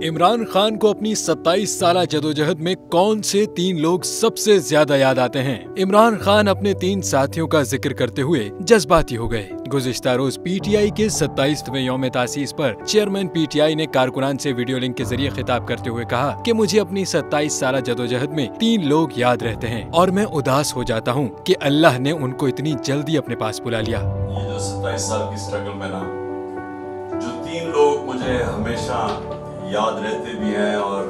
इमरान खान को अपनी 27 साल जदोजहद में कौन से 3 लोग सबसे ज्यादा याद आते हैं? इमरान खान अपने 3 साथियों का जिक्र करते हुए जज्बाती हो गए। गुज़िश्ता रोज पीटीआई के 27वें यौम तासीस पर चेयरमैन पीटीआई ने कारकुनान से वीडियो लिंक के जरिए खिताब करते हुए कहा कि मुझे अपनी 27 साल जदोजहद में 3 लोग याद रहते हैं और मैं उदास हो जाता हूँ कि अल्लाह ने उनको इतनी जल्दी अपने पास बुला लिया। ये जो 27 साल की स्ट्रगल में ना जो 3 लोग मुझे हमेशा याद रहते भी हैं और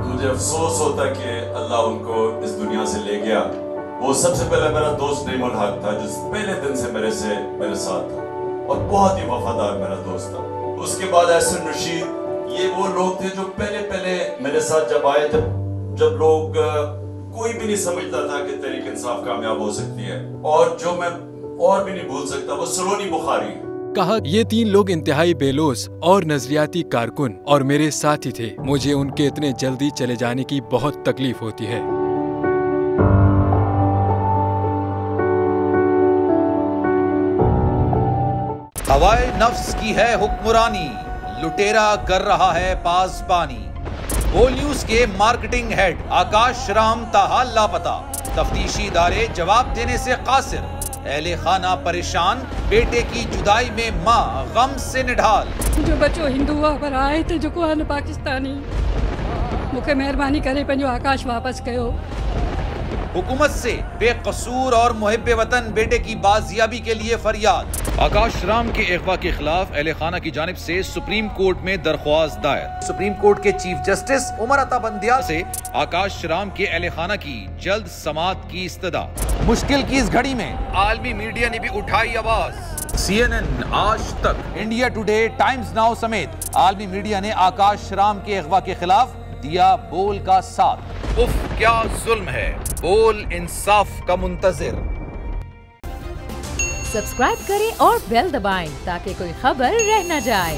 मुझे अफसोस होता कि अल्लाह उनको इस दुनिया से ले गया। वो सबसे पहले मेरा दोस्त नईमुल हक था, जो पहले दिन से मेरे साथ था और बहुत ही वफादार मेरा दोस्त था। उसके बाद एहसन रशीद, ये वो लोग थे जो पहले मेरे साथ जब आए, जब लोग कोई भी नहीं समझता था कि तहरीक इंसाफ कामयाब हो सकती है, और जो मैं और भी नहीं भूल सकता वो सलोनी बुखारी। कहा ये 3 लोग इंतहाई बेलोस और नजरियाती कारकुन और मेरे साथी थे। मुझे उनके इतने जल्दी चले जाने की बहुत तकलीफ होती है। हवाए नफ्स की है हुक्मरानी, लुटेरा कर रहा है पासबानी। बोल न्यूज के मार्केटिंग हेड आकाश राम ताहा लापता, तफ्तीशी इदारे जवाब देने से कासिर। अहले खाना परेशान, बेटे की जुदाई में माँ गम से निढाल। जो बच्चो हिंदू हुआ पर आए थे जो को पाकिस्तानी, मुझे मेहरबानी करे पंजो आकाश वापस कयो। हुकूमत से बेकसूर और मुहिब्बे वतन बेटे की बाजियाबी के लिए फरियाद। आकाश राम के अगवा के खिलाफ अहले खाना की जानिब से सुप्रीम कोर्ट में दरख्वास्त दायर। सुप्रीम कोर्ट के चीफ जस्टिस उमर अता बंदियाल से आकाश राम के अहले खाना की जल्द समाअत की इस्तदा। मुश्किल की इस घड़ी में आलमी मीडिया ने भी उठाई आवाज। CNN, आज तक, इंडिया टुडे, टाइम्स नाउ समेत आलमी मीडिया ने आकाश राम के अगवा के खिलाफ दिया बोल का साथ। उफ क्या जुल्म है, बोल इंसाफ का मुंतजिर। सब्सक्राइब करें और बेल दबाएं ताकि कोई खबर रह न जाए।